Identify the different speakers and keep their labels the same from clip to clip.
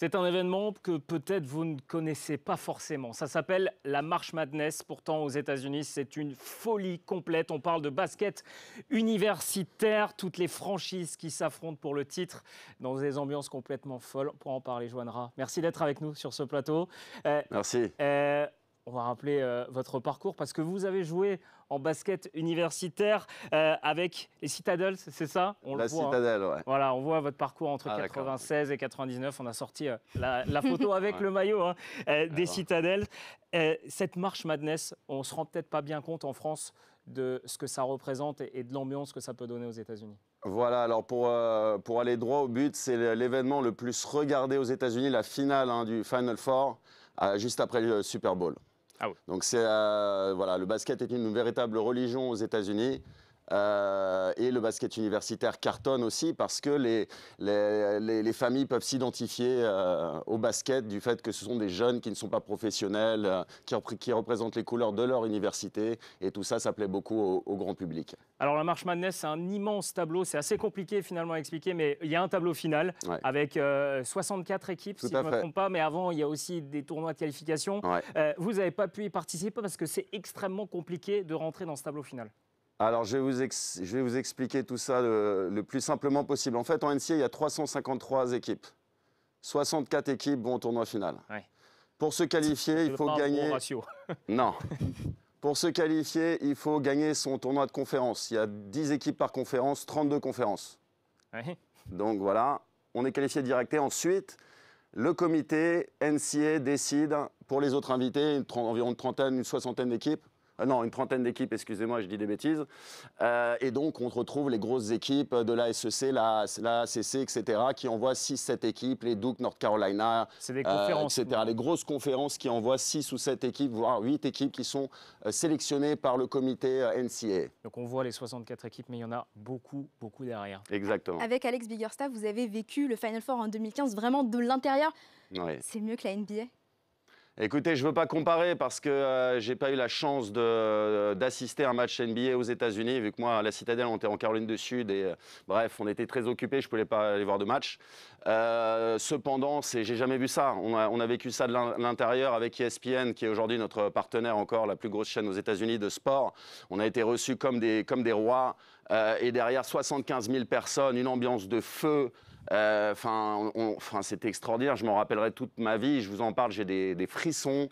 Speaker 1: C'est un événement que peut-être vous ne connaissez pas forcément. Ça s'appelle la March Madness. Pourtant, aux États-Unis, c'est une folie complète. On parle de basket universitaire, toutes les franchises qui s'affrontent pour le titre dans des ambiances complètement folles. Pour en parler, Joanne Ra, merci d'être avec nous sur ce plateau.
Speaker 2: Merci.
Speaker 1: On va rappeler votre parcours parce que vous avez joué en basket universitaire avec les Citadels, c'est ça?
Speaker 2: On la Citadel, ouais.
Speaker 1: Voilà, on voit votre parcours entre 96 et 99. On a sorti la photo avec le maillot des Citadels. Cette March Madness, on ne se rend peut-être pas bien compte en France de ce que ça représente et de l'ambiance que ça peut donner aux États-Unis.
Speaker 2: Voilà, alors pour aller droit au but, c'est l'événement le plus regardé aux États-Unis, la finale du Final Four, juste après le Super Bowl.
Speaker 1: Ah oui.
Speaker 2: Donc voilà, le basket est une véritable religion aux États-Unis. Et le basket universitaire cartonne aussi parce que les familles peuvent s'identifier au basket du fait que ce sont des jeunes qui ne sont pas professionnels, qui représentent les couleurs de leur université. Et tout ça, ça plaît beaucoup au grand public.
Speaker 1: Alors la March Madness, c'est un immense tableau. C'est assez compliqué finalement à expliquer, mais il y a un tableau final avec 64 équipes, si je ne me trompe pas. Mais avant, il y a aussi des tournois de qualification. Vous n'avez pas pu y participer parce que c'est extrêmement compliqué de rentrer dans ce tableau final.
Speaker 2: Alors, je vais vous expliquer tout ça le plus simplement possible. En fait, en NCAA, il y a 353 équipes. 64 équipes vont au tournoi final. Pour se qualifier, il faut gagner...
Speaker 1: Bon ratio.
Speaker 2: Non. Pour se qualifier, il faut gagner son tournoi de conférence. Il y a 10 équipes par conférence, 32 conférences. Donc voilà, on est qualifié direct. Et ensuite, le comité NCAA décide pour les autres invités, environ une trentaine, une soixantaine d'équipes. Non, une trentaine d'équipes, excusez-moi, je dis des bêtises. Et donc, on retrouve les grosses équipes de la SEC, la ACC, etc., qui envoient 6-7 équipes, les Duke, North Carolina, etc. Les grosses conférences qui envoient 6 ou 7 équipes, voire 8 équipes qui sont sélectionnées par le comité NCAA.
Speaker 1: Donc, on voit les 64 équipes, mais il y en a beaucoup, beaucoup derrière.
Speaker 2: Exactement.
Speaker 3: Avec Alex Biggerstaff, vous avez vécu le Final Four en 2015 vraiment de l'intérieur.
Speaker 2: Oui.
Speaker 3: C'est mieux que la NBA?
Speaker 2: Écoutez, je ne veux pas comparer parce que je n'ai pas eu la chance d'assister à un match NBA aux États-Unis, vu que moi, à la Citadelle, on était en Caroline du Sud et bref, on était très occupés, je ne pouvais pas aller voir de match. Cependant, j'ai jamais vu ça. On a vécu ça de l'intérieur avec ESPN, qui est aujourd'hui notre partenaire encore, la plus grosse chaîne aux États-Unis de sport. On a été reçus comme des rois et derrière 75 000 personnes, une ambiance de feu. C'était extraordinaire, je m'en rappellerai toute ma vie, je vous en parle, j'ai des frissons,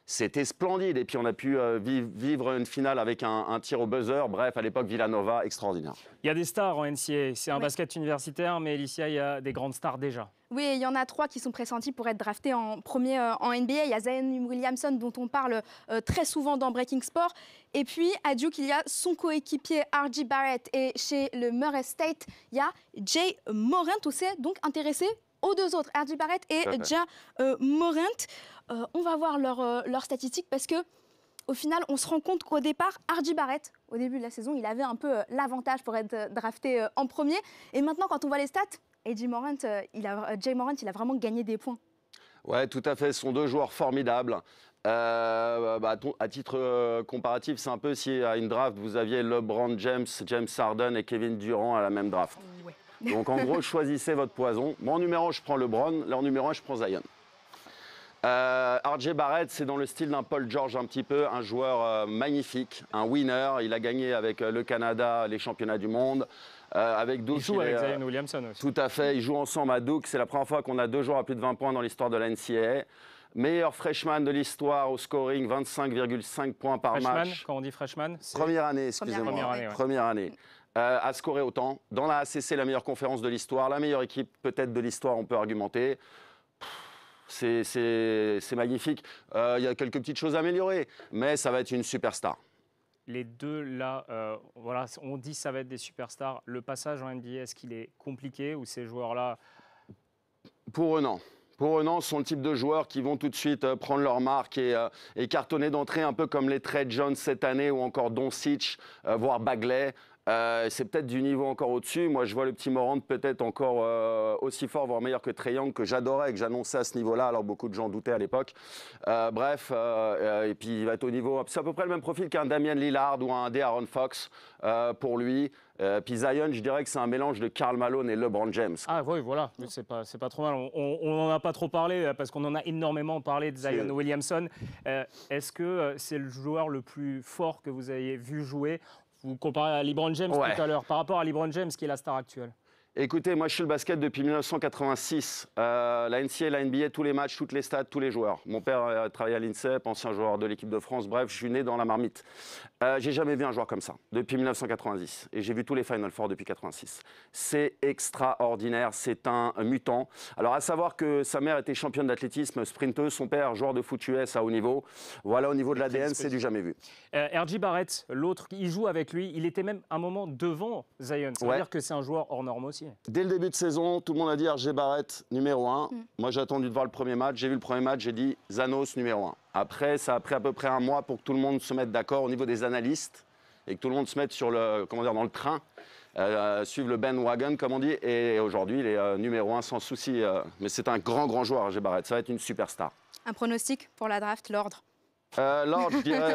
Speaker 2: c'était splendide. Et puis on a pu vivre une finale avec un tir au buzzer, bref, à l'époque Villanova, extraordinaire.
Speaker 1: Il y a des stars en NCAA, c'est un basket universitaire, mais Alicia, il y a des grandes stars déjà.
Speaker 3: Oui, il y en a 3 qui sont pressentis pour être draftés en premier en NBA. Il y a Zion Williamson, dont on parle très souvent dans Breaking Sport. Et puis, à Duke, il y a son coéquipier R.J. Barrett. Et chez le Murray State, il y a Jay Morant, aussi, donc intéressé aux 2 autres, R.J. Barrett et Ja Morant. On va voir leurs statistiques parce que, au final, on se rend compte qu'au départ, R.J. Barrett, au début de la saison, il avait un peu l'avantage pour être drafté en premier. Et maintenant, quand on voit les stats, Jay Morant, il a vraiment gagné des points.
Speaker 2: Ouais, tout à fait. Ce sont 2 joueurs formidables. À titre comparatif, c'est un peu si à une draft, vous aviez LeBron James, James Harden et Kevin Durant à la même draft. Donc, en gros, choisissez votre poison. Moi, en numéro 1, je prends LeBron. Là, en numéro 1, je prends Zion. R.J. Barrett, c'est dans le style d'un Paul George un petit peu, un joueur magnifique, un winner. Il a gagné avec le Canada les championnats du monde. Avec Duke,
Speaker 1: il joue avec Zion Williamson aussi.
Speaker 2: Tout à fait, ils jouent ensemble à Duke. C'est la première fois qu'on a 2 joueurs à plus de 20 points dans l'histoire de la NCAA. Meilleur freshman de l'histoire au scoring, 25,5 points par match.
Speaker 1: Quand on dit freshman,
Speaker 2: première année, excusez-moi. Première année. À scorer autant. Dans la ACC, la meilleure conférence de l'histoire, la meilleure équipe peut-être de l'histoire, on peut argumenter. C'est magnifique. Il y a quelques petites choses à améliorer, mais ça va être une superstar.
Speaker 1: Les 2 là, voilà, on dit que ça va être des superstars. Le passage en NBA, est-ce qu'il est compliqué ou ces joueurs-là?
Speaker 2: Pour eux, non. Pour eux, non, ce sont le type de joueurs qui vont tout de suite prendre leur marque et cartonner d'entrée, un peu comme les Trey Jones cette année ou encore Doncic, voire Bagley. C'est peut-être du niveau encore au-dessus. Moi, je vois le petit Morant peut-être encore aussi fort, voire meilleur que Trae Young, que j'adorais, que j'annonçais à ce niveau-là, alors beaucoup de gens doutaient à l'époque. Bref, et puis il va être au niveau... C'est à peu près le même profil qu'un Damian Lillard ou un De'Aaron Fox pour lui. Puis Zion, je dirais que c'est un mélange de Karl Malone et LeBron James.
Speaker 1: Ah oui, voilà, c'est pas trop mal. On n'en a pas trop parlé parce qu'on en a énormément parlé de Zion Williamson. Est-ce que c'est le joueur le plus fort que vous ayez vu jouer? Vous comparez à LeBron James tout à l'heure, par rapport à LeBron James qui est la star actuelle.
Speaker 2: Écoutez, moi je suis le basket depuis 1986. La NCAA, la NBA, tous les matchs, toutes les stats, tous les joueurs. Mon père a travaillé à l'INSEP, ancien joueur de l'équipe de France. Bref, je suis né dans la marmite. J'ai jamais vu un joueur comme ça depuis 1990. Et j'ai vu tous les Final Four depuis 86. C'est extraordinaire, c'est un mutant. Alors à savoir que sa mère était championne d'athlétisme, sprinteuse, son père joueur de foot US à haut niveau. Voilà, au niveau de l'ADN, c'est du jamais vu.
Speaker 1: R.J. Barrett, l'autre, il joue avec lui. Il était même un moment devant Zion. Ça veut dire que c'est un joueur hors norme aussi.
Speaker 2: Dès le début de saison, tout le monde a dit R.J. Barrett numéro 1. Moi, j'ai attendu de voir le premier match. J'ai vu le premier match, j'ai dit Zanos numéro 1. Après, ça a pris à peu près un mois pour que tout le monde se mette d'accord au niveau des analystes et que tout le monde se mette sur le, comment dire, dans le train, suivre le bandwagon, comme on dit. Et aujourd'hui, il est numéro 1 sans souci. Mais c'est un grand joueur, R.J. Barrett. Ça va être une superstar.
Speaker 3: Un pronostic pour la draft, l'ordre?
Speaker 2: L'ordre, je dirais,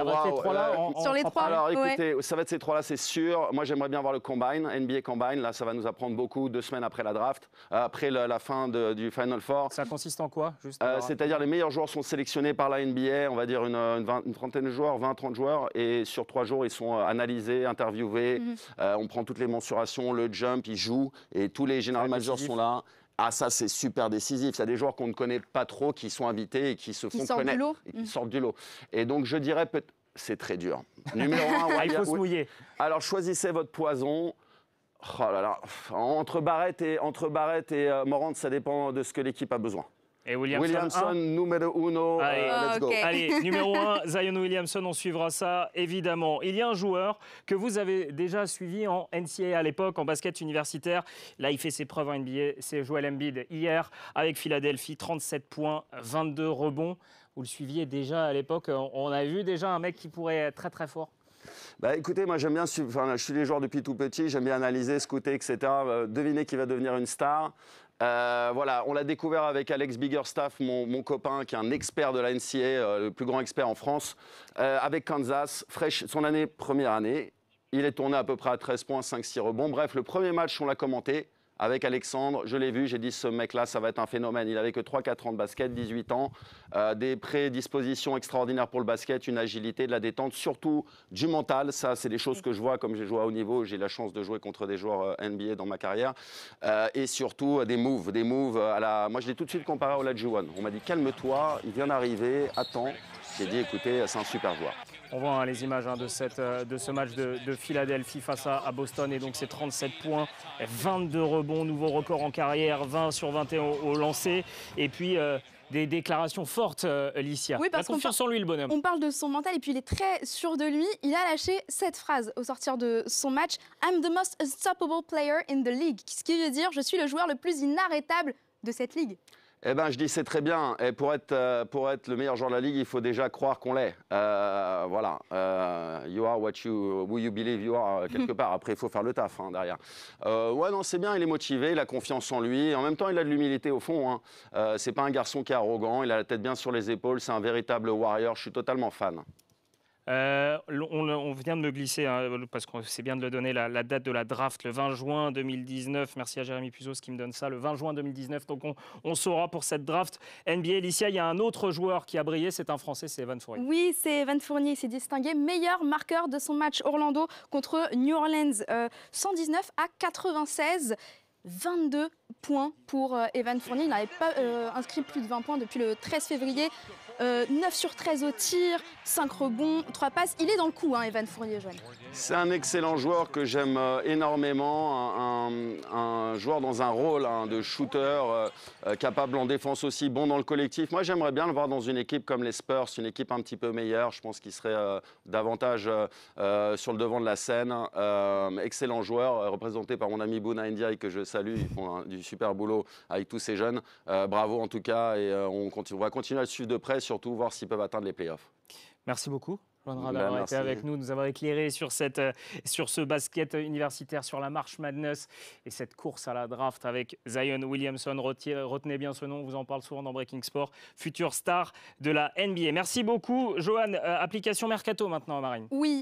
Speaker 3: sur les trois.
Speaker 2: Alors écoutez, ça va être ces trois-là, c'est sûr. Moi, j'aimerais bien voir le Combine, NBA Combine. Là, ça va nous apprendre beaucoup 2 semaines après la draft, après la fin du Final Four.
Speaker 1: Ça consiste en quoi?
Speaker 2: C'est-à-dire les meilleurs joueurs sont sélectionnés par la NBA, on va dire une trentaine de joueurs, 20-30 joueurs. Et sur 3 jours, ils sont analysés, interviewés. On prend toutes les mensurations, le jump, ils jouent. Et tous les general managers sont là. Ah, ça, c'est super décisif. Il y a des joueurs qu'on ne connaît pas trop qui sont invités et qui se font connaître. Qui sortent du lot. Et donc, je dirais peut-être... C'est très dur. Numéro 1,
Speaker 1: il faut se mouiller.
Speaker 2: Alors, choisissez votre poison. Oh là là. Entre Barrett et Morant, ça dépend de ce que l'équipe a besoin.
Speaker 1: Et Williamson,
Speaker 2: numéro 1, let's go.
Speaker 1: Allez, numéro 1, Zion Williamson, on suivra ça, évidemment. Il y a un joueur que vous avez déjà suivi en NCAA à l'époque, en basket universitaire. Là, il fait ses preuves en NBA, c'est Joel Embiid hier, avec Philadelphie, 37 points, 22 rebonds. Vous le suiviez déjà à l'époque, on a vu déjà un mec qui pourrait être très fort.
Speaker 2: Bah, écoutez, moi j'aime bien, je suis les joueurs depuis tout petit, j'aime bien analyser, scouter, etc. Deviner qui va devenir une star. Voilà, on l'a découvert avec Alex Biggerstaff, mon copain, qui est un expert de la NCAA, le plus grand expert en France, avec Kansas, son première année. Il est tourné à peu près à 13 points, 5-6 rebonds. Bref, le premier match, on l'a commenté avec Alexandre. Je l'ai vu, j'ai dit, ce mec-là, ça va être un phénomène. Il n'avait que 3-4 ans de basket, 18 ans, des prédispositions extraordinaires pour le basket, une agilité, de la détente, surtout du mental. Ça, c'est des choses que je vois, comme j'ai joué à haut niveau. J'ai la chance de jouer contre des joueurs NBA dans ma carrière. Et surtout, des moves à la... Moi, je l'ai tout de suite comparé au Olajuwon. On m'a dit, calme-toi, il vient d'arriver, attends. J'ai dit, écoutez, c'est un super joueur.
Speaker 1: On voit les images de ce match de Philadelphie face à Boston. Et donc, c'est 37 points, 22 rebonds, nouveau record en carrière, 20 sur 21 au lancer. Et puis, des déclarations fortes, Licia.
Speaker 3: Oui, parce
Speaker 1: la confiance en lui, le bonhomme.
Speaker 3: On parle de son mental et puis il est très sûr de lui. Il a lâché cette phrase au sortir de son match. « I'm the most unstoppable player in the league ». Ce qui veut dire « Je suis le joueur le plus inarrêtable de cette ligue ».
Speaker 2: Eh ben, je dis c'est très bien. Et pour être le meilleur joueur de la ligue, il faut déjà croire qu'on l'est. Voilà. You are who you believe you are quelque part. Après, il faut faire le taf derrière. Ouais, non, c'est bien. Il est motivé, il a confiance en lui. Et en même temps, il a de l'humilité au fond. C'est pas un garçon qui est arrogant. Il a la tête bien sur les épaules. C'est un véritable warrior. Je suis totalement fan.
Speaker 1: On vient de me glisser, parce que c'est bien de le donner, la date de la draft, le 20 juin 2019. Merci à Jérémy Puzos qui me donne ça, le 20 juin 2019. Donc on saura pour cette draft NBA. Licia, il y a un autre joueur qui a brillé, c'est un Français, c'est Evan Fournier.
Speaker 3: Oui, c'est Evan Fournier, il s'est distingué meilleur marqueur de son match Orlando contre New Orleans, 119 à 96. 22 points pour Evan Fournier. Il n'avait pas inscrit plus de 20 points depuis le 13 février. 9 sur 13 au tir, 5 rebonds, 3 passes. Il est dans le coup, Evan Fournier, Joanne.
Speaker 2: C'est un excellent joueur que j'aime énormément. Un joueur dans un rôle de shooter, capable en défense aussi, bon dans le collectif. Moi, j'aimerais bien le voir dans une équipe comme les Spurs, une équipe un petit peu meilleure. Je pense qu'il serait davantage sur le devant de la scène. Excellent joueur, représenté par mon ami Bouna Ndiaye, que je salue. Ils font du super boulot avec tous ces jeunes. Bravo en tout cas. Et on va continuer à le suivre de près, surtout voir s'ils peuvent atteindre les playoffs.
Speaker 1: Merci beaucoup. Johan d'avoir été avec nous avoir éclairé sur ce basket universitaire, sur la March Madness et cette course à la draft avec Zion Williamson. Retenez bien ce nom, on vous en parle souvent dans Breaking Sport, future star de la NBA. Merci beaucoup, Johan. Application Mercato maintenant, Marine.
Speaker 3: Oui,